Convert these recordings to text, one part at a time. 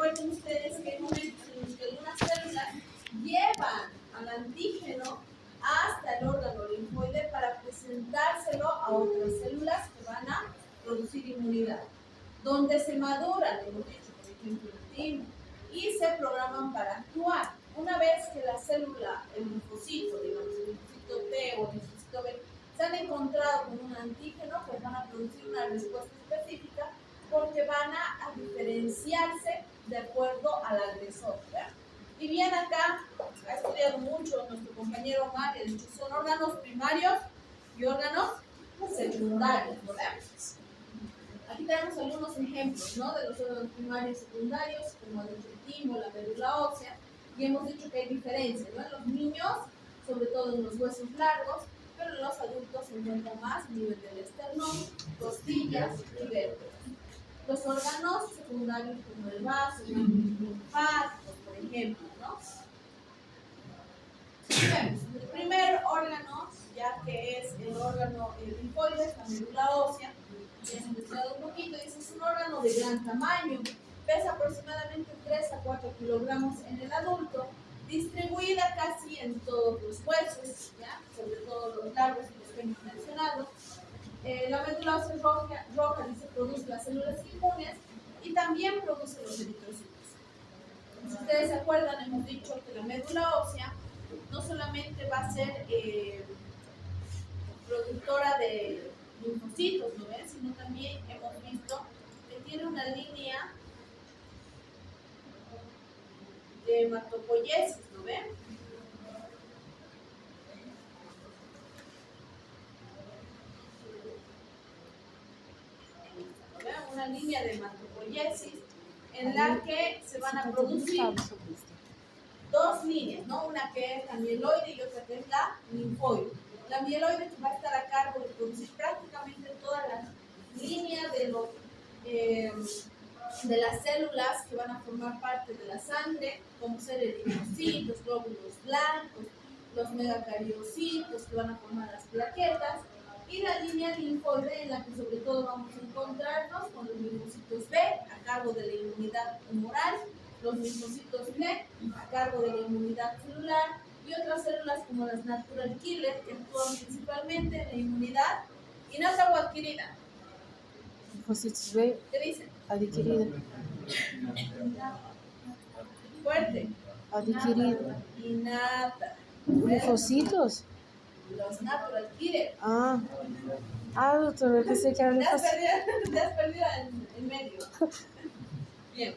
recuerden ustedes que hay momentos en los que algunas células llevan al antígeno hasta el órgano linfoide para presentárselo a otras células que van a producir inmunidad, donde se maduran, hemos dicho, por ejemplo, el timo, y se programan para actuar. Una vez que la célula, el linfocito, digamos, el linfocito T o el linfocito B, se han encontrado con un antígeno, pues van a producir una respuesta específica porque van a diferenciarse de acuerdo al agresor, ¿verdad? Y bien, acá ha estudiado mucho nuestro compañero Omar, y ha dicho, son órganos primarios y órganos secundarios, ¿verdad? Aquí tenemos algunos ejemplos, ¿no?, de los órganos primarios y secundarios, como ha dicho el timo, la médula ósea, y hemos dicho que hay diferencias, ¿no? En los niños, sobre todo en los huesos largos, pero en los adultos se encuentra más a nivel del esternón, costillas y vértebras. Los órganos secundarios como el vaso, ganglios linfáticos, por ejemplo, ¿no? Vemos, el primer órgano, ya que es el órgano linfoide, la médula ósea, ya hemos mencionado un poquito, dice, es un órgano de gran tamaño, pesa aproximadamente 3 a 4 kilogramos en el adulto, distribuida casi en todos los huesos, ¿ya? Sobre todo los largos y los que hemos mencionado. La médula ósea roja dice, produce las células inmunes y también produce los eritrocitos. Si ustedes se acuerdan, hemos dicho que la médula ósea no solamente va a ser productora de linfocitos, ¿no ven? Sino también hemos visto que tiene una línea de hematopoiesis, ¿no ven? ¿No ven? Una línea de hematopoiesis en la que se van a producir dos líneas, ¿no? Una que es la mieloide y otra que es la linfoide. La mieloide va a estar a cargo de producir prácticamente todas las líneas de las células que van a formar parte de la sangre, como ser eritrocitos, glóbulos blancos, los megacariocitos que van a formar las plaquetas, y la línea linfoide en la que sobre todo vamos a encontrarnos con los linfocitos B a cargo de la inmunidad humoral, los linfocitos T a cargo de la inmunidad celular y otras células como las natural killer que actúan principalmente en la inmunidad innata o adquirida. Linfocitos B ¿Qué dicen? adquirida. Fuerte. Adquirida. Innata. Linfocitos. Los natural killer. Doctor, que se quedan Te has perdido en medio. Bien.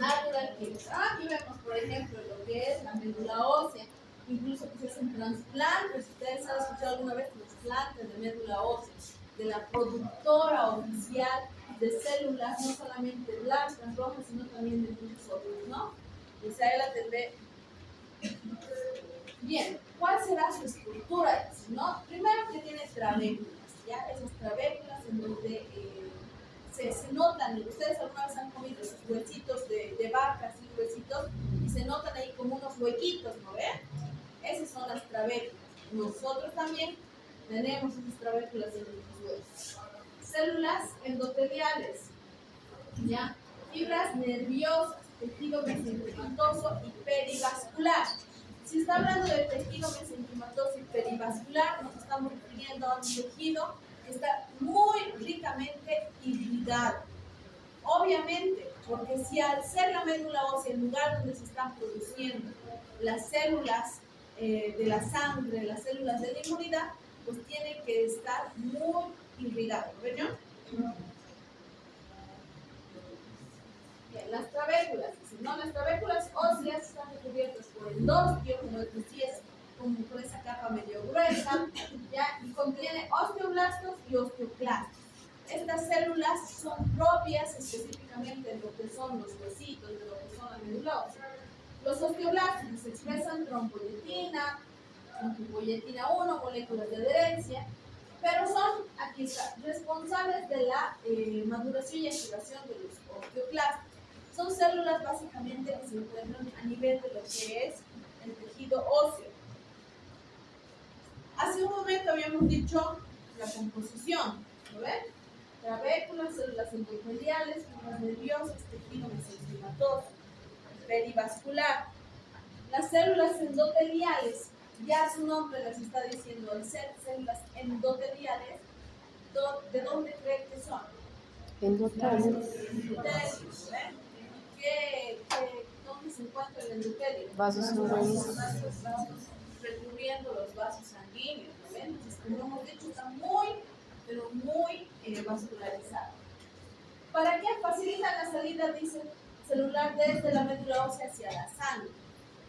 Natural killer. Aquí vemos, por ejemplo, lo que es la médula ósea. Incluso que se hacen trasplantes. Ustedes han escuchado alguna vez trasplantes de médula ósea, de la productora oficial de células, no solamente blancas, rojas, sino también de muchos otros, ¿no? Esa es la tendré. Bien, ¿cuál será su estructura? ¿No? Primero que tiene trabéculas, ¿ya? Esas trabéculas en donde se notan, ustedes alguna vez han comido esos huesitos de vaca, así huesitos, y se notan ahí como unos huequitos, ¿no ven? Esas son las trabéculas. Nosotros también tenemos esas trabéculas en nuestros huesos. Células endoteliales, ¿ya? Fibras nerviosas, tejido mesenquimatoso y perivascular. Si está hablando del tejido mesenquimatoso y perivascular, nos estamos refiriendo a un tejido que está muy ricamente irrigado. Obviamente, porque si al ser la médula ósea el lugar donde se están produciendo las células de la sangre, las células de la inmunidad, pues tiene que estar muy irrigado, ¿ven yo? Bien, las trabéculas, ¿no? Las trabéculas óseas están recubiertas por endostio, como les decía, como por esa capa medio gruesa, ¿ya? Y contiene osteoblastos y osteoclastos. Estas células son propias específicamente de lo que son los huesitos, de lo que son la médula ósea. Los osteoblastos expresan tromboyetina, tromboyetina 1, moléculas de adherencia, pero son, aquí está, responsables de la maduración y activación de los osteoclastos. Son células básicamente que se encuentran a nivel de lo que es el tejido óseo. Hace un momento habíamos dicho la composición, ¿no ven? trabéculas, células endoteliales, fibras nerviosas, tejido mesenquimatoso, perivascular. Las células endoteliales, ya su nombre les está diciendo, al ser células endoteliales, ¿de dónde creen que son? Endotelio. Endotelios, ¿ven? ¿Dónde se encuentra el endotelio? Vasos sanguíneos. Vasos recubriendo los vasos sanguíneos, ¿no ven? Entonces, como hemos dicho, está muy, pero muy vascularizado. ¿Para qué? Facilita la salida, dice, celular desde la médula ósea hacia la sangre.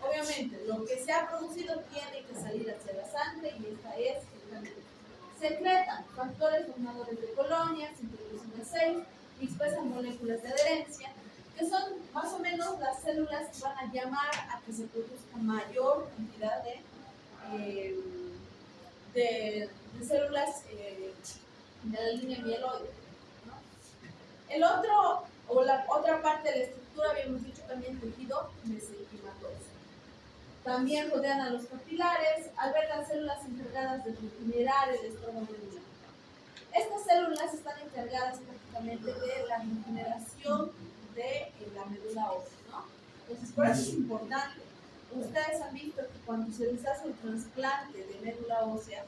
Obviamente, lo que se ha producido tiene que salir hacia la sangre y esta es el camino. Secretan factores formadores de colonias, interleucina 6, y expresan moléculas de adherencia, que son más o menos las células que van a llamar a que se produzca mayor cantidad de células de la línea mieloide, ¿no? El otro, o la otra parte de la estructura, habíamos dicho también tejido mesenquimatoso. También rodean a los capilares, albergan células encargadas de regenerar el estroma medular. Estas células están encargadas prácticamente de la regeneración de la médula ósea, ¿no? Entonces, por eso es importante. Ustedes han visto que cuando se les hace el trasplante de médula ósea,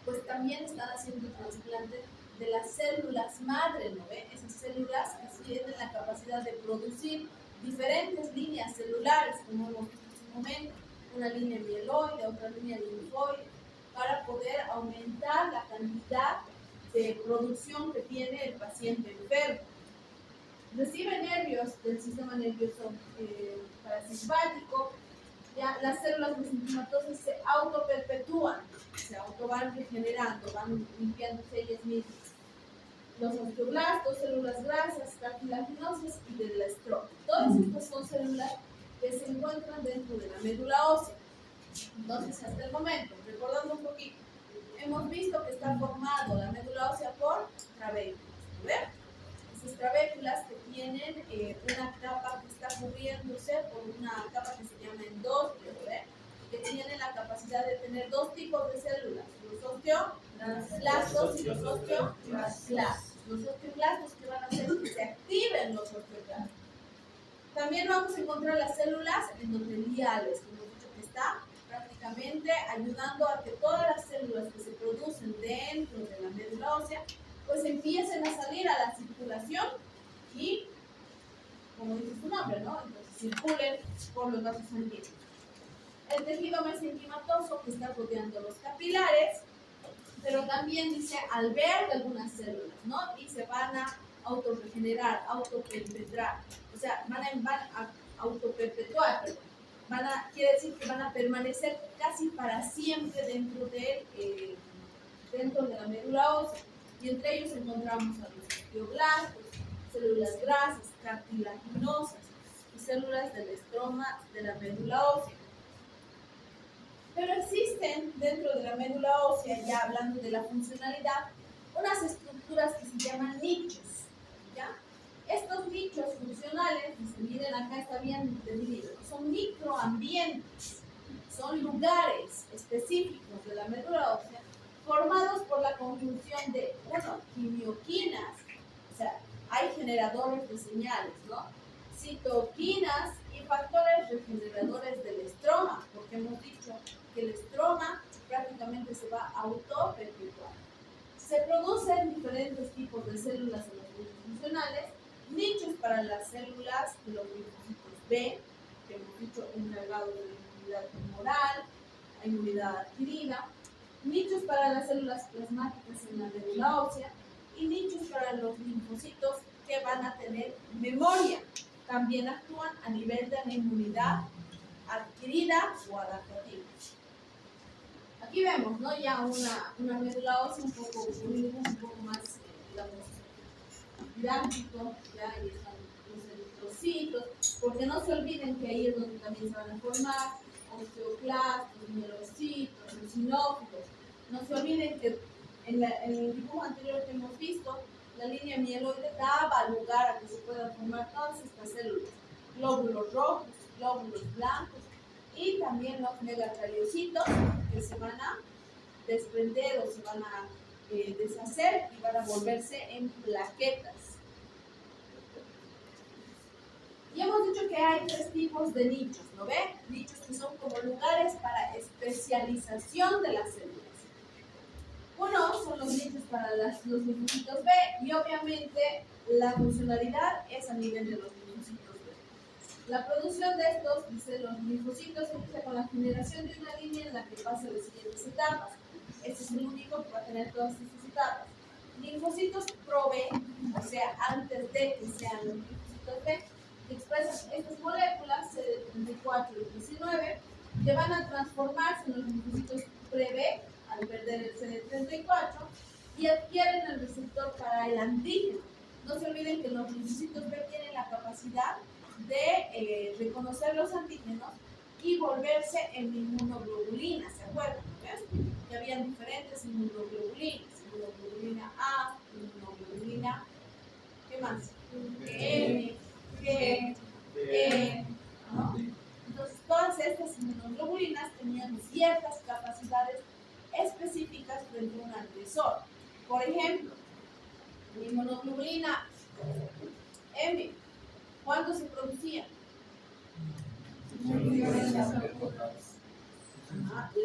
pues también están haciendo el trasplante de las células madre, ¿no ve? Esas células que tienen la capacidad de producir diferentes líneas celulares, como hemos visto hace un momento, una línea mieloide, otra línea linfoide, para poder aumentar la cantidad de producción que tiene el paciente enfermo. Recibe nervios del sistema nervioso parasimpático. Ya las células mesenquimatosas se autoperpetúan, se van regenerando, van limpiándose ellas mismas. Los osteoblastos, células grasas, cartilaginosas y del estroma. Todas estas son células que se encuentran dentro de la médula ósea. Entonces, hasta el momento, recordando un poquito, hemos visto que está formado la médula ósea por trabéculas. ¿Ven? Esas trabéculas que tienen una capa que está cubriéndose por una capa que se llama endótelio, ¿ven? Que tienen la capacidad de tener dos tipos de células, los osteoblastos y los osteoclastos. Los osteoclastos que van a hacer que se activen los osteoclastos. También vamos a encontrar las células endoteliales, que hemos dicho que está prácticamente ayudando a que todas las células que se producen dentro de la médula ósea pues empiecen a salir a la circulación y, como dice su nombre, ¿no? Entonces circulen por los vasos sanguíneos. El tejido mesenquimatoso que está rodeando los capilares, pero también dice alberga algunas células, ¿no? Y se van a autorregenerar, autoperpetrar, o sea, van a autoperpetuar, perdón. Quiere decir que van a permanecer casi para siempre dentro de la médula ósea. Y entre ellos encontramos a los osteoblastos, células grasas, cartilaginosas y células del estroma de la médula ósea. Pero existen dentro de la médula ósea, ya hablando de la funcionalidad, unas estructuras que se llaman nichos, ¿ya? Estos nichos funcionales, miren acá está bien definido, son microambientes, son lugares específicos de la médula ósea formados por la conjunción de, quimioquinas, o sea, hay generadores de señales, ¿no? Citoquinas y factores regeneradores del estroma, porque hemos dicho que el estroma prácticamente se va a autoperpetuar. Se producen diferentes tipos de células en los nichos funcionales, nichos para las células de los linfocitos B, que hemos dicho encargados de la inmunidad tumoral, la inmunidad adquirida, nichos para las células plasmáticas en la médula ósea y nichos para los linfocitos que van a tener memoria. También actúan a nivel de la inmunidad adquirida o adaptativa. Aquí vemos, ¿no? Ya una médula ósea un poco más, digamos, didáctico, ya ahí están los eritrocitos, porque no se olviden que ahí es donde también se van a formar osteoclastos, mielocitos, eosinófilos. No se olviden que en el dibujo anterior que hemos visto, la línea mieloide daba lugar a que se puedan formar todas estas células, glóbulos rojos, glóbulos blancos y también los megacardiocitos que se van a desprender o se van a deshacer y van a volverse en plaquetas. Y hemos dicho que hay 3 tipos de nichos, ¿no ve? Nichos que son como lugares para especialización de las células. Uno son los nichos para los linfocitos B y obviamente la funcionalidad es a nivel de los linfocitos B. La producción de estos, dice, los linfocitos se inicia con la generación de una línea en la que pasa las siguientes etapas. Este es el único que va a tener todas estas etapas. Linfocitos pro B, o sea, antes de que sean los linfocitos B, que expresan estas moléculas CD34 y 19, que van a transformarse en los linfocitos pre-B al perder el CD34 y adquieren el receptor para el antígeno. No se olviden que los linfocitos B tienen la capacidad de reconocer los antígenos y volverse en inmunoglobulinas, ¿se acuerdan? ¿Ven? Que habían diferentes inmunoglobulinas, inmunoglobulina A, inmunoglobulina, ¿qué más? M, G, E, ¿no? Entonces todas estas inmunoglobulinas tenían ciertas capacidades específicas frente a un agresor. Por ejemplo, la inmunoglobulina M, ¿cuándo se producía?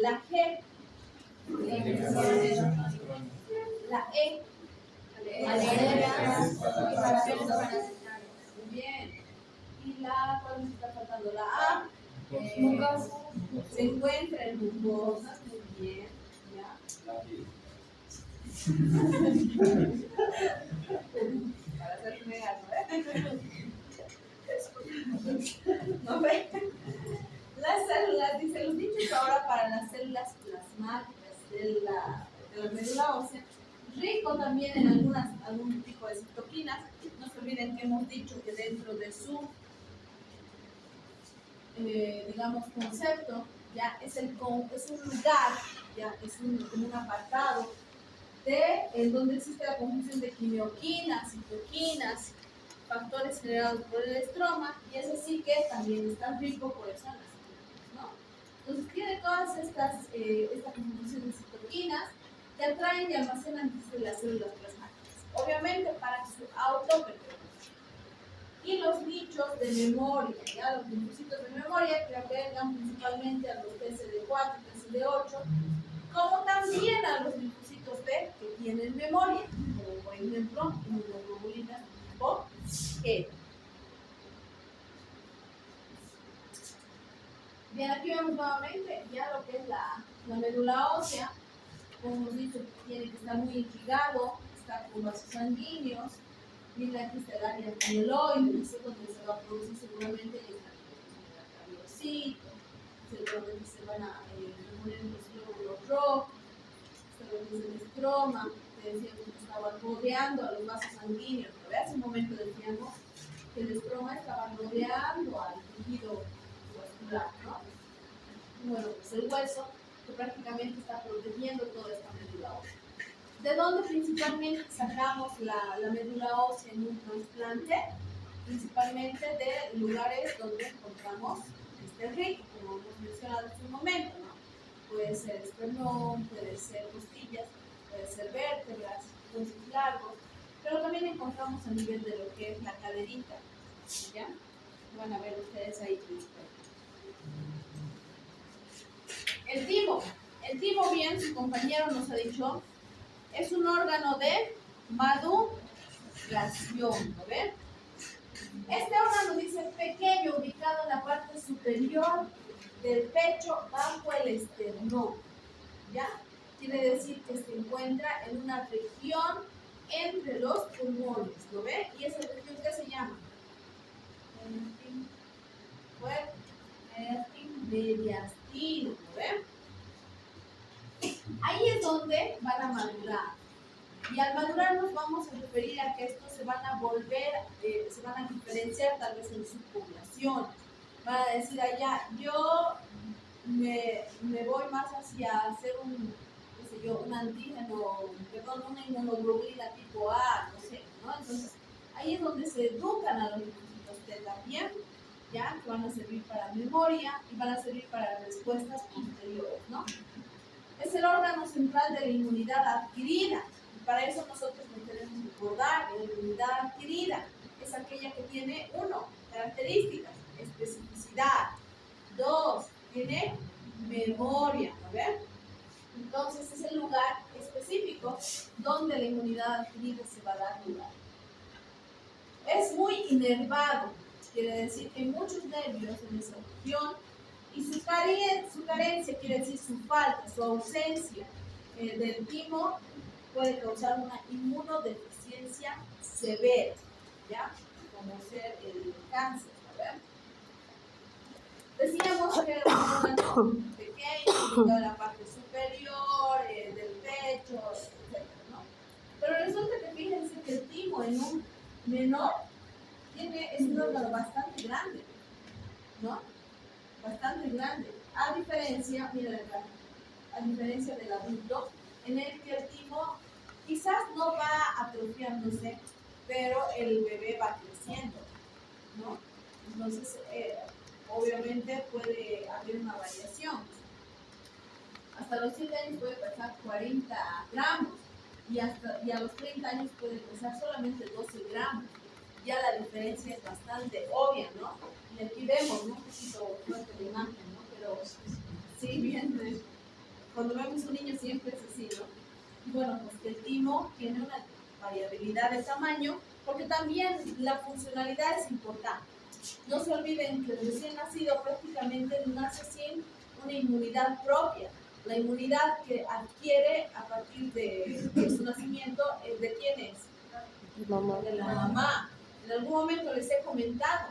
La G, la E, muy bien. Y la, ¿cuál me está faltando? La A, se encuentra en mucosas, muy bien. ¿Ya? Para hacer pegar, ¿no ve? Las células, dice, los dichos ahora para las células plasmáticas de la médula ósea, rico también en algún tipo de citoquinas. No se olviden que hemos dicho que dentro de su, digamos, concepto, ya es un lugar, ya es un apartado en donde existe la conjunción de quimioquinas, citoquinas, factores generados por el estroma, y es así que también está rico por eso en las citoquinas, ¿no? Entonces tiene todas esta conjunción de citoquinas que atraen y almacenan las células plasmáticas, obviamente para su autoperpetuación. Y los nichos de memoria, ¿ya? Los linfocitos de memoria que agregan principalmente a los TCD4 y TCD8, como también a los linfocitos B que tienen memoria, como por ejemplo inmunoglobulinas tipo G. Bien, aquí vemos nuevamente ya lo que es la médula ósea. Como hemos dicho, tiene que estar muy irrigado, estar con vasos sanguíneos. Miren, aquí está el área mieloide, es donde se va a producir seguramente el cardiocito, seguramente se van a poner los glóbulos rojos, seguramente el estroma, que decía que estaba rodeando a los vasos sanguíneos. ¿No? Hace un momento decíamos que el estroma estaba rodeando al tejido vascular, ¿no? Bueno, pues el hueso que prácticamente está protegiendo toda esta médula ósea. ¿De dónde principalmente sacamos la médula ósea en un trasplante? Principalmente de lugares donde encontramos este rico, como hemos mencionado en su momento, ¿no? Puede ser esternón, puede ser costillas, puede ser vértebras, huesos largos, pero también encontramos a nivel de lo que es la caderita, ¿ya? Van a ver ustedes ahí principalmente. El timo, bien, su compañero nos ha dicho, es un órgano de maduración, ¿no ven? Este órgano dice pequeño, ubicado en la parte superior del pecho bajo el esternón, ¿ya? Quiere decir que se encuentra en una región entre los pulmones, ¿lo ven? ¿Y esa región qué se llama? Mediastino, ¿lo ven? Ahí es donde van a madurar. Y al madurar nos vamos a referir a que estos se van a volver, se van a diferenciar tal vez en su población. Van a decir allá, yo me voy más hacia hacer un antígeno, perdón, una inmunoglobulina tipo A, no sé, ¿no? Entonces, ahí es donde se educan a los linfocitos T también, ¿ya? Que van a servir para memoria y van a servir para respuestas posteriores, ¿no? Es el órgano central de la inmunidad adquirida. para eso nosotros nos tenemos que acordar de la inmunidad adquirida. Es aquella que tiene, 1, características, especificidad. 2, tiene memoria, ¿a ver? Entonces es el lugar específico donde la inmunidad adquirida se va a dar lugar. Es muy inervado, quiere decir que hay muchos nervios en esa región, y su carencia quiere decir su falta, su ausencia del timo puede causar una inmunodeficiencia severa, ¿ya? Como ser el cáncer, ¿verdad? Decíamos que era un órgano pequeño, de la parte superior, del pecho, etc., ¿no? Pero resulta que fíjense que el timo en un menor es un órgano bastante grande, ¿no? Bastante grande. A diferencia, miren acá, a diferencia del adulto, en el que el timo quizás no va atrofiándose, pero el bebé va creciendo, ¿no? Entonces, obviamente puede haber una variación. Hasta los 7 años puede pesar 40 gramos y a los 30 años puede pesar solamente 12 gramos. Ya la diferencia es bastante obvia, ¿no? Y aquí vemos, ¿no? Un poquito fuerte la imagen, ¿no? Pero sí, bien, cuando vemos un niño siempre es así, ¿no? Y bueno, pues que el timo tiene una variabilidad de tamaño, porque también la funcionalidad es importante. No se olviden que el recién nacido prácticamente nace sin una inmunidad propia. La inmunidad que adquiere a partir de su nacimiento, ¿de quién es? Mamá. De la mamá. En algún momento les he comentado,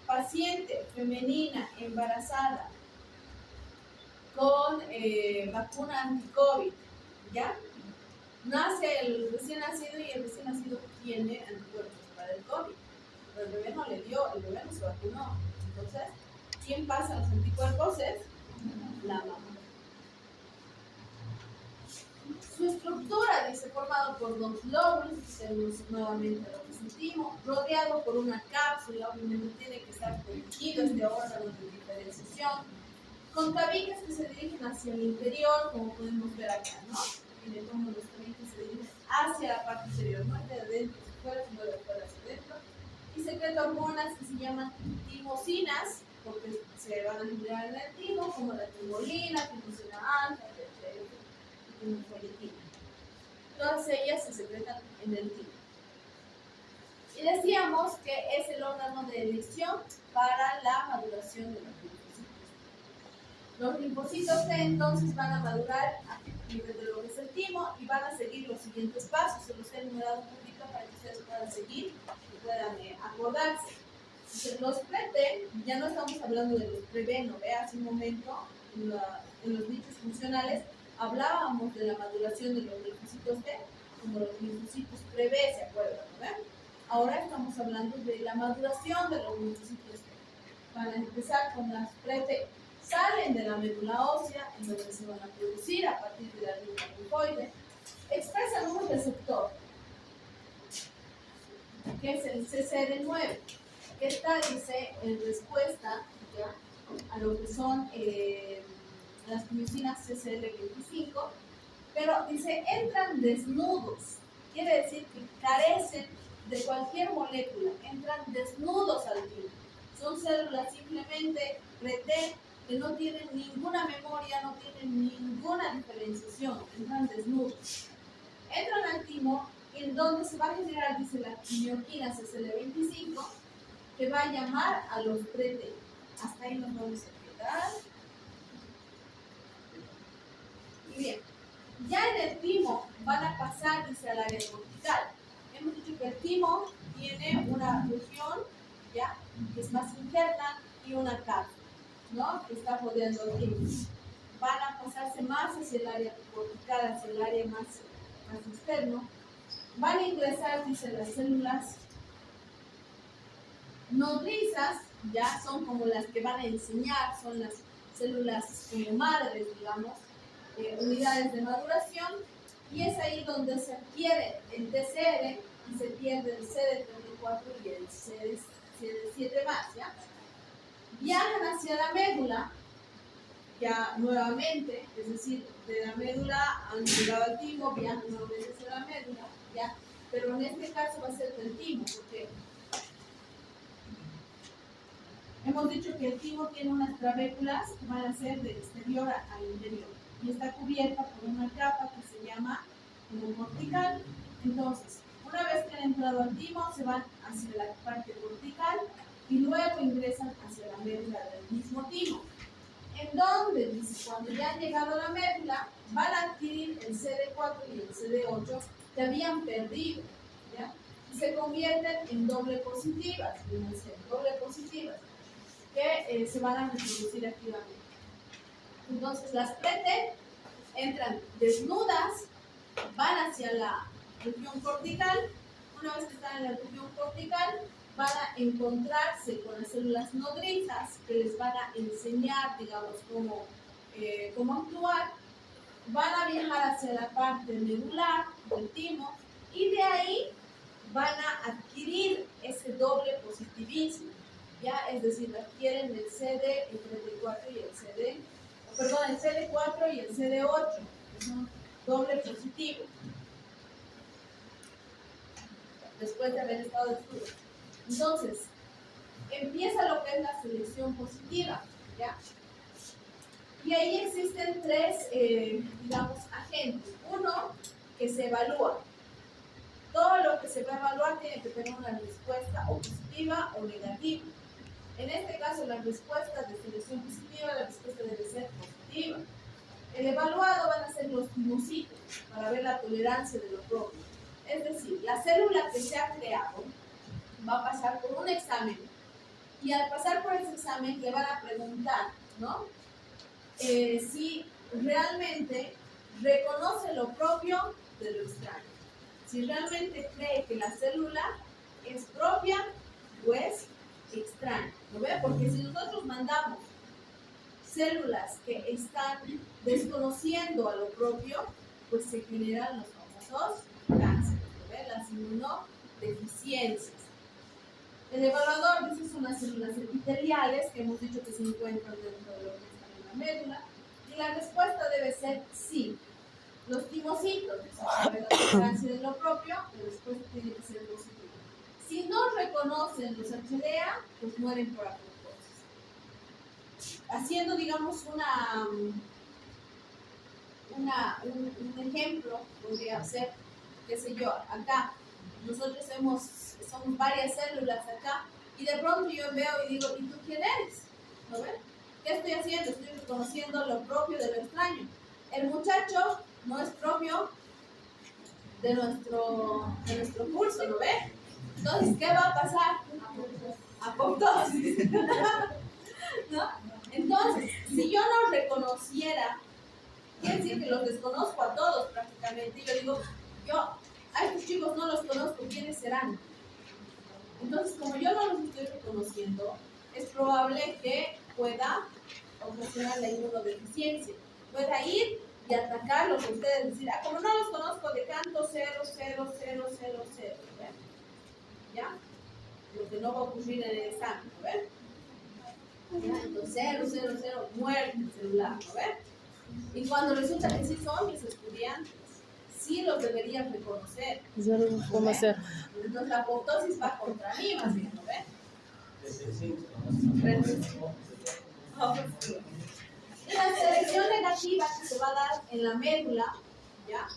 paciente femenina embarazada con vacuna anti-COVID, ¿ya? Nace el recién nacido y el recién nacido tiene anticuerpos para el COVID. Pero el bebé no le dio, el bebé no se vacunó. Entonces, ¿quién pasa los anticuerpos? Es la mamá. Su estructura dice formado por 2 lóbulos, tenemos nuevamente lo que sentimos, rodeado por una cápsula, obviamente tiene que estar protegido este órgano de diferenciación, con tabiques que se dirigen hacia el interior, como podemos ver acá, ¿no? Miren cómo los tabiques se dirigen hacia la parte exterior, no de adentro hacia afuera, sino de afuera hacia adentro, y secreta hormonas que se llaman timosinas, porque se van a generar en el timo, como la timolina, timosina alfa, timofolitina. Todas ellas se secretan en el timo. Y decíamos que es el órgano de elección para la maduración de los linfocitos. Los linfocitos T entonces van a madurar a nivel de lo que es el timo y van a seguir los siguientes pasos. Se los he enumerado un poquito para que ustedes puedan seguir y puedan acordarse. Entonces, los pre-T, ya no estamos hablando de los pre-B, ¿no? Hace un momento en los nichos funcionales hablábamos de la maduración de los linfocitos T como los linfocitos pre-B, ¿se acuerdan? ¿No? Ahora estamos hablando de la maduración de los linfocitos T. Para empezar con las pre-T, salen de la médula ósea, en donde se van a producir a partir de la glúteo linfoide, expresan un receptor, que es el CCR9, que está, dice, en respuesta, ¿ya?, a lo que son las miocinas CCL25, pero dice, entran desnudos, quiere decir que carecen de cualquier molécula, entran desnudos al timo. Son células simplemente pre-T que no tienen ninguna memoria, no tienen ninguna diferenciación, entran desnudos. Entran al timo y en donde se va a generar, dice, la mioquina CCL25, que va a llamar a los pre-T. Hasta ahí nos vamos a quedar. Y bien, ya en el timo van a pasar, dice, al área cortical. Hemos dicho que el timo tiene una región, ¿ya?, que es más interna y una cápsula, ¿no?, que está rodeando el timo. Van a pasarse más hacia el área cortical, hacia el área más externo. Van a ingresar, dice, las células nodrizas, ya son como las que van a enseñar, son las células como madres, digamos, unidades de maduración, y es ahí donde se adquiere el TCR y se pierde el CD34 y el CD7 más, ¿ya? Viajan hacia la médula, ya nuevamente, es decir, de la médula han llegado al timo, viajan nuevamente hacia la médula, ¿ya? Pero en este caso va a ser del timo, porque hemos dicho que el timo tiene unas trabéculas que van a ser del exterior al interior y está cubierta por una capa que se llama como cortical. Entonces, una vez que han entrado al timo, se van hacia la parte cortical y luego ingresan hacia la médula del mismo timo. En donde, dice, cuando ya han llegado a la médula, van a adquirir el CD4 y el CD8 que habían perdido, ¿ya? Y se convierten en doble positivas, que se van a reproducir activamente. Entonces, las prete entran desnudas, van hacia la región cortical. Una vez que están en la región cortical, van a encontrarse con las células nodrizas que les van a enseñar, digamos, cómo actuar. Van a viajar hacia la parte medular del timo y de ahí van a adquirir ese doble positivismo, ¿ya? Es decir, adquieren el CD34 y el el CD4 y el CD8, que son doble positivo, después de haber estado desnudo. Entonces, empieza lo que es la selección positiva, ¿ya? Y ahí existen tres, digamos, agentes. Uno, que se evalúa. Todo lo que se va a evaluar tiene que tener una respuesta o positiva o negativa. En este caso, las respuestas de selección positiva, la respuesta debe ser positiva. El evaluado van a ser los timocitos para ver la tolerancia de lo propio. Es decir, la célula que se ha creado va a pasar por un examen y al pasar por ese examen le van a preguntar, ¿no? Si realmente reconoce lo propio de lo extraño. Si realmente cree que la célula es propia o es extraña. ¿Lo ve? Porque si nosotros mandamos células que están desconociendo a lo propio, pues se generan los famosos cánceres, ¿lo ve? Las inmunodeficiencias. El evaluador dice son las células epiteliales que hemos dicho que se encuentran dentro de lo que está en la médula y la respuesta debe ser sí. Los timocitos, saben la tolerancia de lo propio, la respuesta tiene que ser positiva. Si no reconocen los HLA, pues mueren por apoptosis. Haciendo, digamos, un ejemplo, podría ser, qué sé yo, acá, nosotros somos varias células acá, y de pronto yo veo y digo, ¿y tú quién eres? ¿No ven? ¿Qué estoy haciendo? Estoy reconociendo lo propio de lo extraño. El muchacho no es propio de nuestro curso, ¿no ve? Entonces, ¿qué va a pasar? Apoptosis. ¿No? Entonces, si yo no reconociera, quiere decir que los desconozco a todos prácticamente, y yo digo, a estos chicos no los conozco, ¿quiénes serán? Entonces, como yo no los estoy reconociendo, es probable que pueda ocasionar la inmunodeficiencia. Pueda ir y atacarlos a ustedes, decir, como no los conozco, decanto 0, 0, 0, 0, 0, ¿ven? ¿Ya? Lo que no va a ocurrir en el examen, ¿no ven? ¿Ya? Entonces 0, 0, 0, muerte celular, ¿no ven? Y cuando resulta que sí son mis estudiantes, sí los deberían reconocer. ¿Cómo hacer? Entonces la apoptosis va contra mí, más bien, ¿no ven? Y la selección negativa que se va a dar en la médula, ¿ya?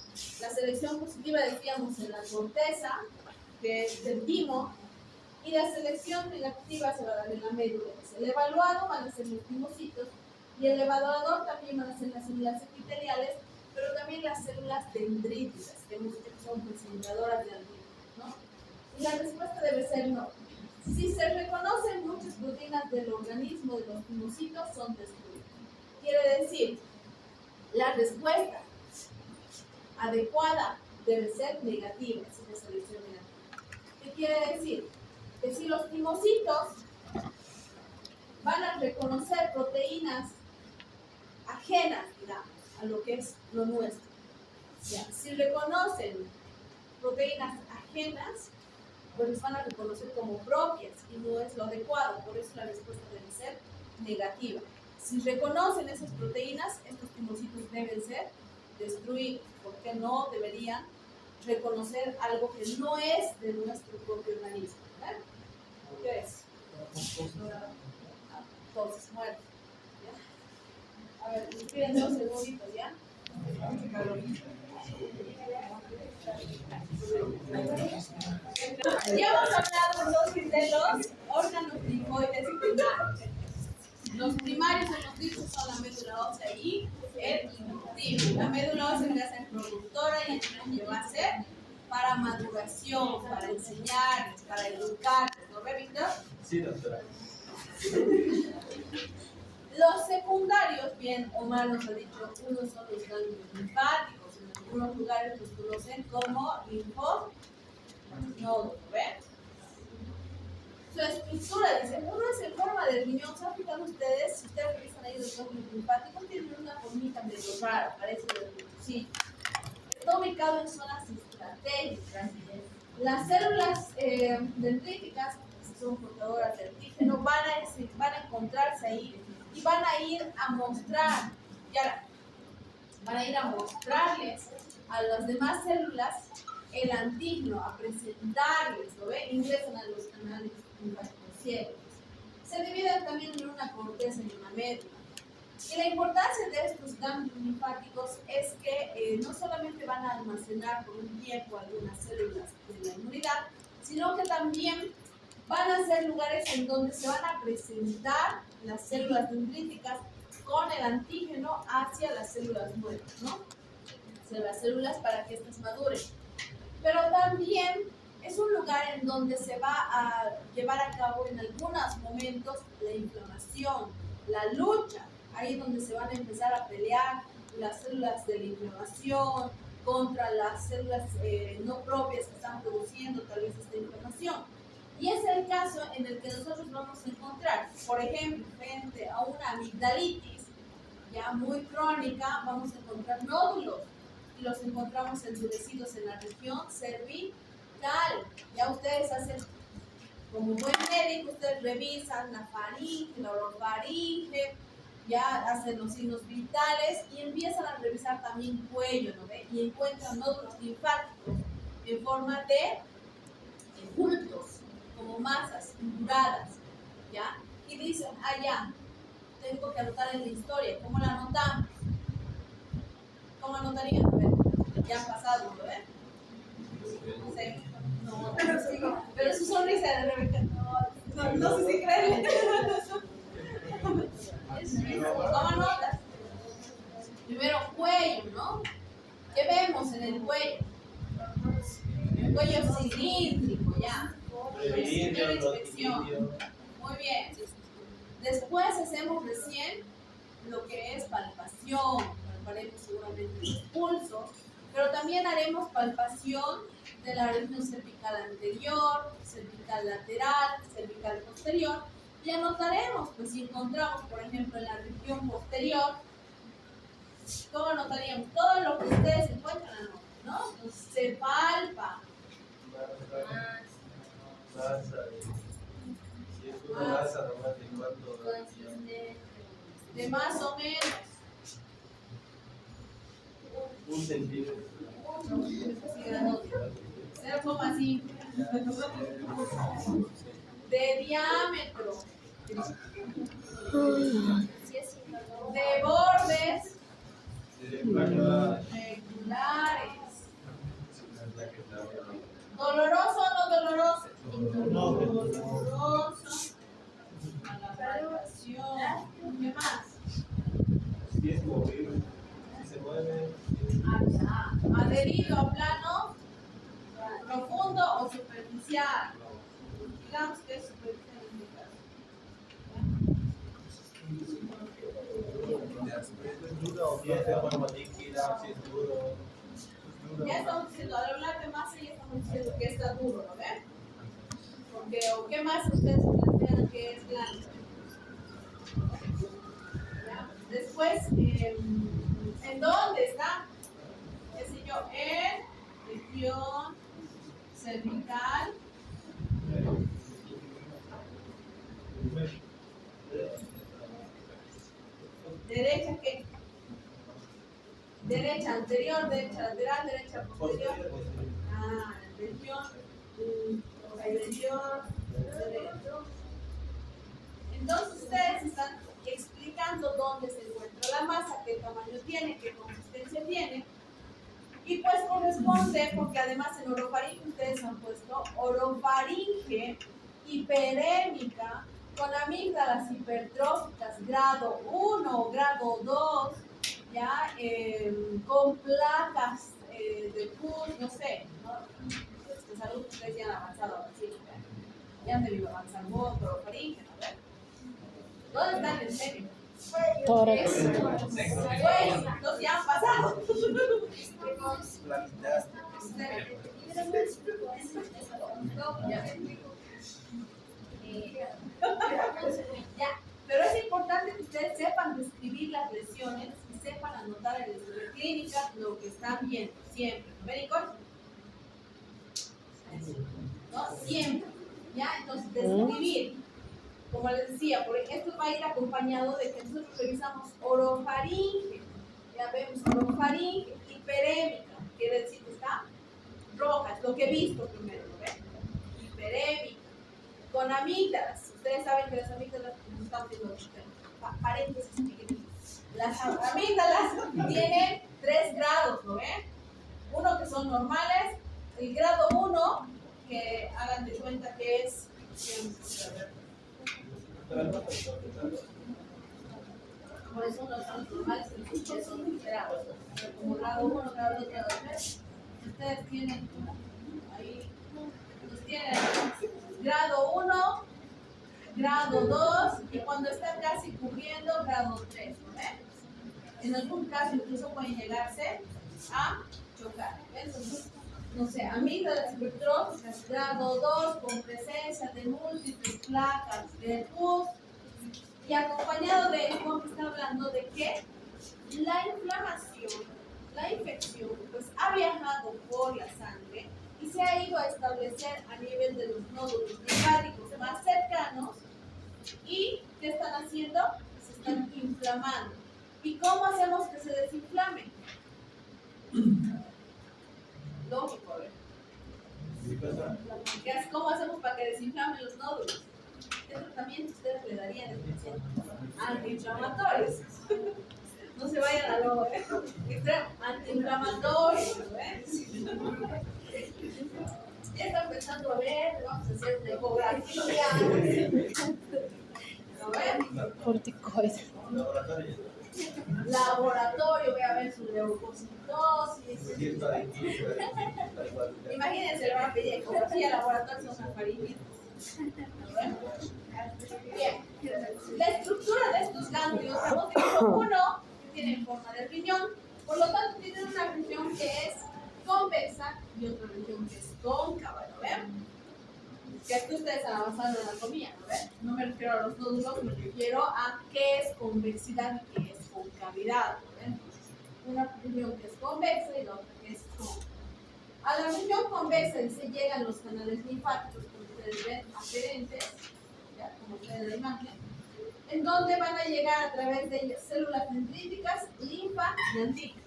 La selección positiva decíamos en la corteza, que es el timo, y la selección negativa se va a dar en la médula. El evaluado van a ser los timocitos y el evaluador también van a ser las células epiteliales, pero también las células dendríticas, que hemos dicho que son presentadoras de algo, ¿no? Y la respuesta debe ser no. Si se reconocen muchas proteínas del organismo de los timocitos, son destruidas. Quiere decir, la respuesta adecuada debe ser negativa, es una selección negativa. ¿Qué quiere decir? Que si los timocitos van a reconocer proteínas ajenas, digamos, a lo que es lo nuestro. ¿Ya? Si reconocen proteínas ajenas, pues las van a reconocer como propias y no es lo adecuado, por eso la respuesta debe ser negativa. Si reconocen esas proteínas, estos tumorcitos deben ser destruidos, porque no deberían reconocer algo que no es de nuestro propio organismo. ¿Verdad? ¿Qué es? Entonces, muerte. ¿Ya? A ver, esperen 2 segunditos, ¿ya? Ya hemos hablado entonces de los órganos linfoides primarios. Los primarios hemos dicho son la médula ósea y el inductivo. La médula ósea que va a ser productora y el que va a ser para maduración, para enseñarles, para educarles. ¿No ve, Víctor? Sí, doctora. Los secundarios, bien o mal nos ha dicho, unos son los ganglios linfáticos, en algunos lugares los conocen como linfonodos, ¿ven? Su estructura, dice, uno es en forma de riñón. ¿Se han fijado ustedes? Si ustedes revisan ahí los ganglios linfáticos, tienen una formita medio rara, parece de sí. Está ubicado en zonas estratégicas. Las células dendríticas, que son portadoras de antígeno, van a encontrarse ahí y van a ir a mostrar, van a ir a mostrarles a las demás células el antígeno, a presentarles, ¿lo ven? Ingresan a los canales linfáticos. Se dividen también en una corteza y una médula. Y la importancia de estos ganglios linfáticos es que no solamente van a almacenar por un tiempo algunas células de la inmunidad, sino que también van a ser lugares en donde se van a presentar las células dendríticas con el antígeno hacia las células nuevas, ¿no? Hacia las células para que éstas maduren. Pero también es un lugar en donde se va a llevar a cabo en algunos momentos la inflamación, la lucha. Ahí es donde se van a empezar a pelear las células de la inflamación contra las células no propias que están produciendo tal vez esta inflamación. Y es el caso en el que nosotros vamos a encontrar, por ejemplo, frente a una amigdalitis ya muy crónica, vamos a encontrar nódulos y los encontramos endurecidos en la región cervical. Ya ustedes hacen, como buen médico, ustedes revisan la faringe, la orofaringe, ya hacen los signos vitales y empiezan a revisar también cuello, ¿no ve? Y encuentran nódulos linfáticos en forma de bultos, como masas induradas, ¿ya? Y dicen, ya, tengo que anotar en la historia. ¿Cómo la anotamos? ¿Cómo anotarían? A ver, ya han pasado, ¿lo ven? Sí. No, pero su sonrisa de Rebeca, no sé si creen. ¿Cómo anotas? Primero cuello, ¿no? ¿Qué vemos en el cuello? El cuello cilíndrico, ya. Primera inspección. Muy bien. Después hacemos recién lo que es palpación. Palparemos seguramente los pulsos, pero también haremos palpación de la región cervical anterior, cervical lateral, cervical posterior. Y anotaremos, pues si encontramos, por ejemplo, en la región posterior, ¿cómo anotaríamos? Todo lo que ustedes encuentran, ¿no? Pues se palpa. Si es una masa nomás de cuánto. De más o menos. 1 centímetro. 0,5 de diámetro, de bordes regulares. ¿Doloroso o no doloroso? Doloroso a la palpación. ¿Qué más? Si es movible, si se mueve. Adherido a plano profundo o superficial. Digamos que es superficial en mi caso. Si es de forma líquida, si es duro. Ya estamos diciendo, al hablar de masa ya estamos diciendo que está duro, ¿no ven? Porque, ¿o qué más ustedes plantean que es blando? ¿Ya? Después, ¿en dónde está? ¿Qué sé yo? En región cervical. derecha anterior, derecha lateral, derecha posterior. Región superior derecho. Entonces ustedes están explicando dónde se encuentra la masa, qué tamaño tiene, qué consistencia tiene. Y pues corresponde, porque además en orofaringe ustedes han puesto orofaringe hiperémica con amígdalas hipertróficas grado 1 o grado 2, ya con placas de pus, no sé, ¿no? De salud ustedes ya han avanzado así, ya han debido avanzar mucho orofaringe, ¿no? ¿Dónde están en serio? Tórax. Bueno, entonces ya han pasado. La mitad. Ya, pero es importante que ustedes sepan describir las lesiones y sepan anotar en la historia clínica lo que están viendo, siempre. ¿No ven, Nicole? ¿No? Siempre. ¿Ya? Entonces, describir. Como les decía, esto va a ir acompañado de que nosotros revisamos orofaringe. Ya vemos orofaringe hiperémica, quiere decir que está roja, es lo que he visto primero, ¿no ven? Hiperémica, con amígdalas. Ustedes saben que las amígdalas, nos estamos viendo paréntesis pequeñitos. Las amígdalas tienen 3 grados, ¿no ven? Uno que son normales, el grado 1, que hagan de cuenta que es. Por eso los normales son grados, como grado 1, grado 2, grado 3. Ustedes tienen ahí, tienen grado 1, grado 2 y cuando están casi cubriendo, grado 3. ¿No? En algún caso incluso pueden llegarse a chocar. Entonces, no sé, amígdalas hipertróficas, grado 2, con presencia de múltiples placas de pus. Y acompañado de esto, está hablando de que la inflamación, la infección, pues ha viajado por la sangre y se ha ido a establecer a nivel de los nódulos linfáticos más cercanos. ¿Y qué están haciendo? Se están inflamando. ¿Y cómo hacemos que se desinflamen? Lógico, a ver. ¿Cómo hacemos para que desinflamen los nódulos? ¿Qué tratamiento ustedes le darían al paciente? Antiinflamatorios. No se vayan a lo antiinflamatorios, ya están pensando, a ver, vamos a hacer una ecografía. ¿No ven? Corticoides. Laboratorio, voy a ver su leucocitosis. Imagínense, le van a pedir ecografía, laboratorio, son faringitis. Bien, la estructura de estos ganglios, hemos dicho uno que tiene forma de riñón, por lo tanto tienen una región que es convexa y otra región que es cóncava, ¿no ven? Que aquí ustedes han avanzado en anatomía, ¿no ven? No me refiero a los nódulos, me refiero a qué es convexidad y qué es concavidad, ¿no ven? Una región que es convexa y la otra que es cóncava. A la región convexa se llegan los canales linfáticos, como ustedes ven, aferentes, ¿ya? Como ustedes en la imagen, en donde van a llegar a través de ellas células dendríticas, linfa y antígeno.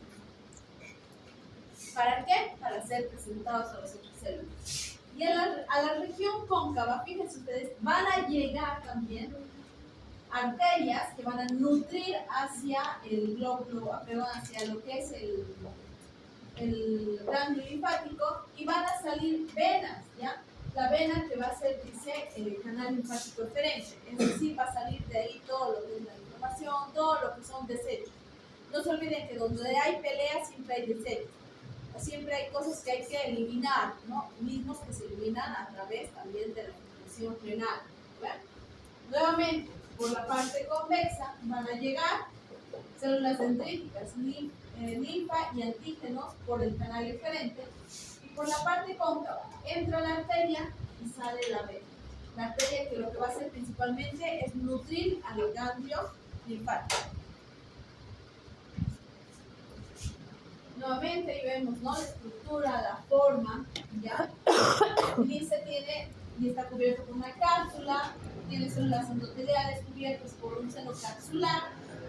¿Para qué? Para ser presentados a las otras células. Y a la región cóncava, fíjense ustedes, van a llegar también arterias que van a nutrir hacia el glóbulo, perdón, hacia lo que es el ganglio linfático, y van a salir venas, ¿ya? La vena que va a ser, dice, el canal linfático eferente, es decir, va a salir de ahí todo lo que es la inflamación, todo lo que son desechos. No se olviden que donde hay pelea siempre hay desechos, siempre hay cosas que hay que eliminar, ¿no? Mismos que se eliminan a través también de la inflamación renal, ¿verdad? Nuevamente, por la parte convexa van a llegar células dendríticas, linfa y antígenos por el canal eferente, y por la parte cóncava entra la arteria y sale la vena. La arteria que lo que va a hacer principalmente es nutrir al ganglio linfático. Nuevamente ahí vemos, ¿no? La estructura, la forma, ¿ya? El índice tiene y está cubierto por una cápsula, tiene células endoteliales cubiertas por un seno capsular.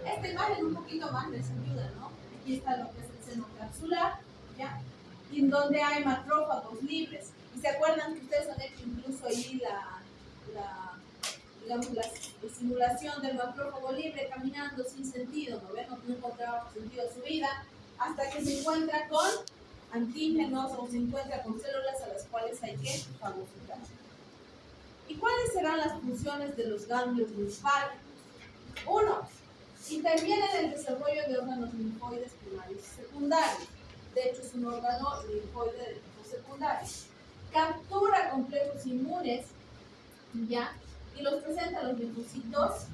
Esta imagen un poquito más les ayuda, ¿no? Aquí está lo que es el seno capsular, ¿ya? Y en donde hay macrófagos libres. Y se acuerdan que ustedes han hecho incluso ahí digamos, la simulación del macrófago libre caminando sin sentido, ¿no ven? No encontraba sentido a su vida, hasta que se encuentra con antígenos o se encuentra con células a las cuales hay que fagocitar. ¿Y cuáles serán las funciones de los ganglios linfáticos? 1. Interviene en el desarrollo de órganos linfoides primarios y secundarios. De hecho, es un órgano linfoide de tipo secundario. Captura complejos inmunes, ¿ya? Y los presenta a los linfocitos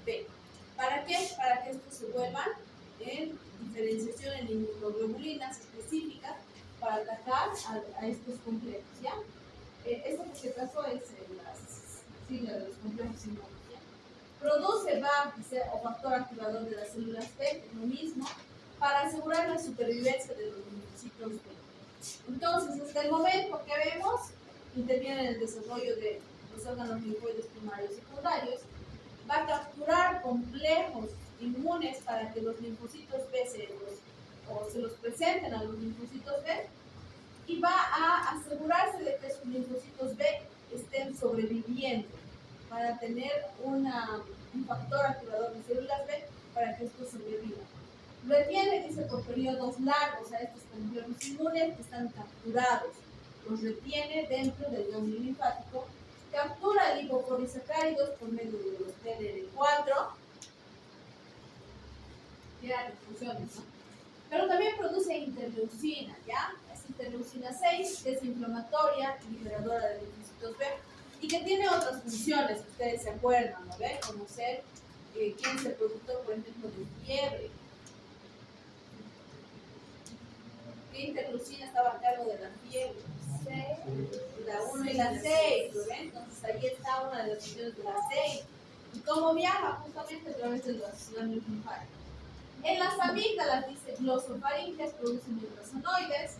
B. ¿Para qué? Para que estos se vuelvan en diferenciación en inmunoglobulinas específicas para atacar a estos complejos, ¿ya? Esto que se trazó es las siglas de los complejos inmunes, ¿ya? Produce VAP o factor activador de las células B, es lo mismo, para asegurar la supervivencia de los linfocitos B. Entonces, hasta el momento que vemos, interviene en el desarrollo de los órganos linfoides primarios y secundarios, va a capturar complejos inmunes para que los linfocitos B se los presenten a los linfocitos B y va a asegurarse de que sus linfocitos B estén sobreviviendo para tener un factor activador de células B para que estos sobrevivan. Retiene, dice, por periodos largos a estos complejos inmunes que están capturados. Los retiene dentro del ganglio linfático. Captura lipopolisacáridos por medio de los TLR4. Ya, funciones, ¿no? Pero también produce interleucina, ¿ya? Es interleucina 6, que es inflamatoria, liberadora de linfocitos B, y que tiene otras funciones, ustedes se acuerdan, ¿no ven? Como ser quién es el productor, por ejemplo, de fiebre. ¿Qué interleucina estaba a cargo de la fiebre? La 1 y la 6, ¿lo ven? Entonces ahí está una de las funciones de la 6. ¿Y cómo viaja? Justamente a través de los ganglios linfáticos. En las amígdalas, dice, glosofaringes producen nitrosanoides,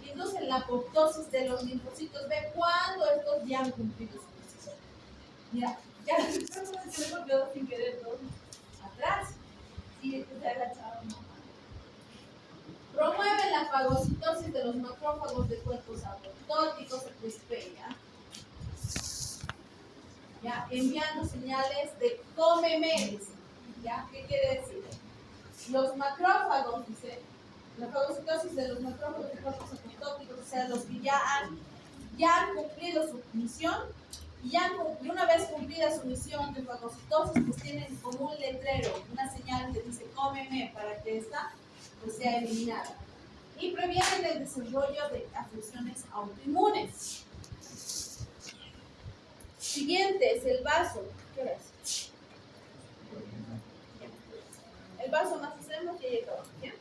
inducen la apoptosis de los linfocitos B cuando estos ya han cumplido su misión. Mira, ya se me golpeó sin querer todo atrás. Sí, está agachado, ¿no? Promueve la fagocitosis de los macrófagos de cuerpos apoptóticos, ¿ya? Enviando señales de cómeme, ¿ya? ¿Qué quiere decir? Los macrófagos, dice, la fagocitosis de los macrófagos de cuerpos apoptóticos, o sea, los que ya han cumplido su misión, y una vez cumplida su misión de fagocitosis, pues tienen como un letrero, una señal que dice cómeme para que esta pues sea eliminada. Y previenen el desarrollo de afecciones autoinmunes. Siguiente es el vaso. ¿Qué hora es? El vaso más hacemos y llegó, ¿ya?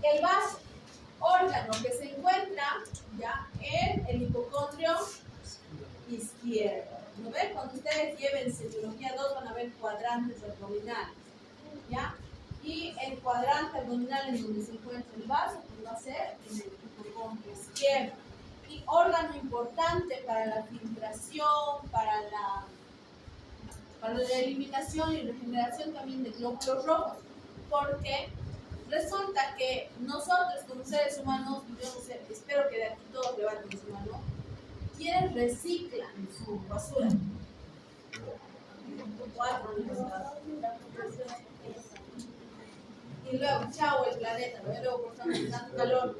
El vaso, órgano que se encuentra ya en el hipocondrio izquierdo. ¿No ven? Cuando ustedes lleven citología 2 van a ver cuadrantes abdominales, ¿ya? Y el cuadrante abdominal en donde se encuentra el vaso pues va a ser en el hipocondrio izquierdo. Y órgano importante para la filtración, para la eliminación y regeneración también de glóbulos rojos, porque resulta que nosotros como seres humanos, yo no sé, espero que de aquí todos levanten su mano, quienes reciclan su basura. Y luego, chao el planeta, ¿no? Y luego cortamos tanto calor.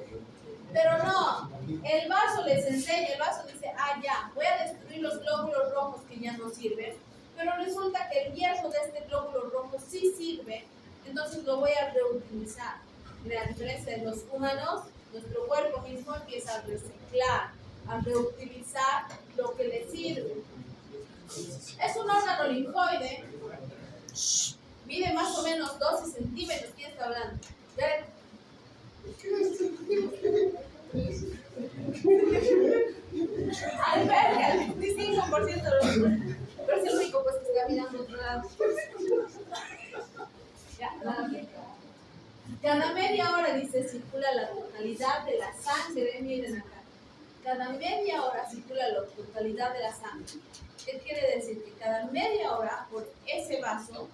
Pero no, el vaso les enseña, el vaso dice, ya, voy a destruir los glóbulos rojos que ya no sirven, pero resulta que el hierro de este glóbulo rojo sí sirve, entonces lo voy a reutilizar. A diferencia de los humanos, nuestro cuerpo mismo empieza a reciclar, a reutilizar lo que le sirve. Es un órgano linfoide, mide más o menos 12 centímetros. ¿Quién está hablando? Al ver el 25% de los... Pero es el único pues, que está mirando a otro lado. Ya, cada media hora, dice, circula la totalidad de la sangre. Miren acá. Cada media hora circula la totalidad de la sangre. ¿Qué quiere decir? Que cada media hora por ese vaso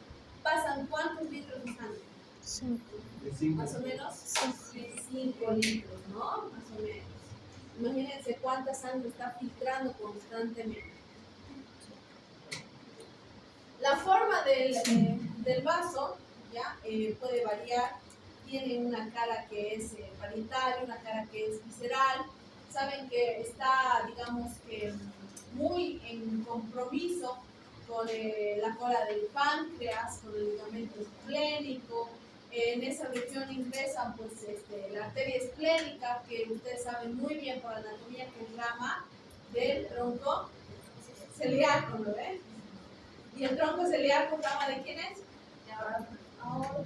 pasan ¿cuántos litros de sangre? 5. De 5. Más o menos 5 litros, ¿no? Más o menos. Imagínense cuánta sangre está filtrando constantemente. La forma del vaso ya puede variar. Tiene una cara que es paritaria, una cara que es visceral. Saben que está, digamos que, muy en compromiso con la cola del páncreas, con el ligamento esplénico. En esa región ingresan pues, la arteria esplénica, que ustedes saben muy bien por anatomía que es rama del tronco celíaco, ¿no ven? ¿Y el tronco celíaco, rama de quién es?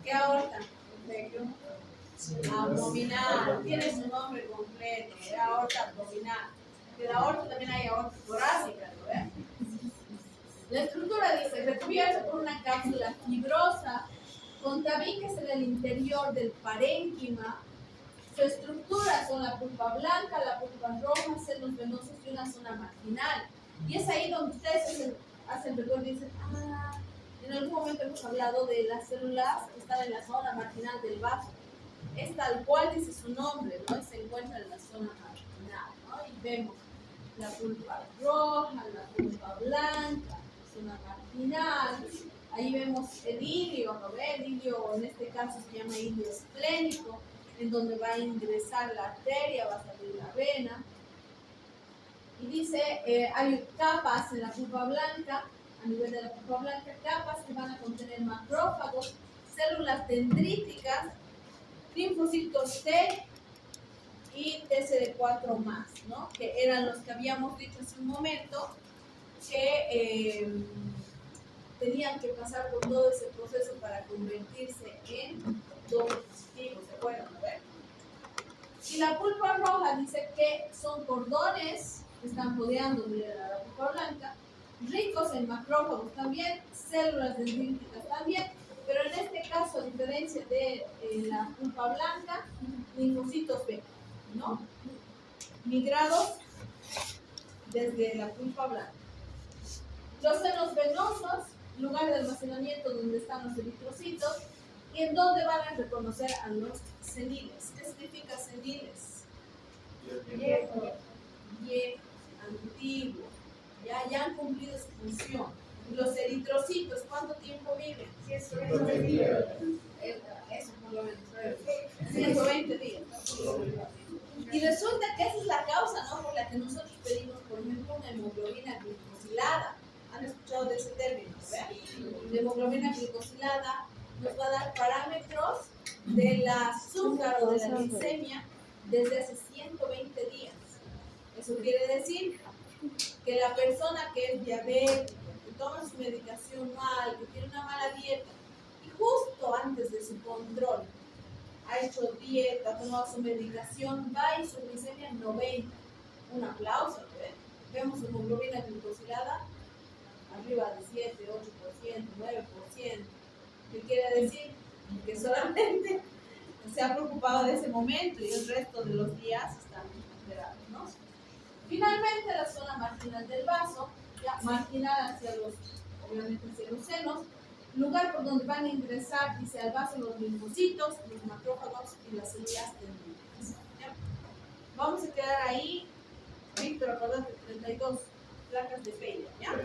¿Qué aorta? Abdominal, tiene su nombre completo, ¿ve? Aorta abdominal. De la aorta también hay aorta torácica, ¿no ve? La estructura dice, recubierta por una cápsula fibrosa con tabiques en el interior del parénquima. Su estructura son la pulpa blanca, la pulpa roja, senos venosos y una zona marginal. Y es ahí donde ustedes hacen recuerdo y dicen, en algún momento hemos hablado de las células que están en la zona marginal del vaso. Es tal cual dice su nombre, ¿no? Y se encuentra en la zona marginal, ¿no? Y vemos la pulpa roja, la pulpa blanca, zona marginal. Ahí vemos el ilio, ¿no ve? El ilio en este caso se llama ilio esplénico, en donde va a ingresar la arteria, va a salir la vena. Y dice, hay capas en la pulpa blanca, a nivel de la pulpa blanca, capas que van a contener macrófagos, células dendríticas, linfocitos T y TCD4 más, ¿no? Que eran los que habíamos dicho hace un momento, que tenían que pasar por todo ese proceso para convertirse en glóbulos positivos, ¿se acuerdan? Y la pulpa roja dice que son cordones que están rodeando la pulpa blanca, ricos en macrófagos también, células dendríticas también, pero en este caso, a diferencia de la pulpa blanca, linfocitos B, ¿no? Migrados desde la pulpa blanca. Los senos venosos, lugar de almacenamiento donde están los eritrocitos, y en donde van a reconocer a los seniles. ¿Qué significa seniles? Viejo, antiguo, ya han cumplido su función. Los eritrocitos, ¿cuánto tiempo viven? 120 días. Eso por lo menos, 120 días. Y resulta que esa es la causa, ¿no? Por la que nosotros pedimos, por ejemplo, una hemoglobina glicosilada. ¿Han escuchado de ese término? La hemoglobina glicosilada nos va a dar parámetros del azúcar o de la glicemia desde hace 120 días. Eso quiere decir que la persona que es diabética, que toma su medicación mal, que tiene una mala dieta, y justo antes de su control ha hecho dieta, ha tomado su medicación, va y su glicemia en 90. Un aplauso, ¿ven? Vemos hemoglobina glicosilada arriba de 7, 8%, 9%. ¿Qué quiere decir? Que solamente se ha preocupado de ese momento y el resto de los días están alterados, ¿no? Finalmente, la zona marginal del vaso, ya marginal hacia los, obviamente hacia los senos, lugar por donde van a ingresar, dice, al vaso los linfocitos, los macrófagos y las células dendríticas. Vamos a quedar ahí, Víctor, acordate, 32 placas de Peyer, ¿ya?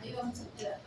Ahí vamos a quedar.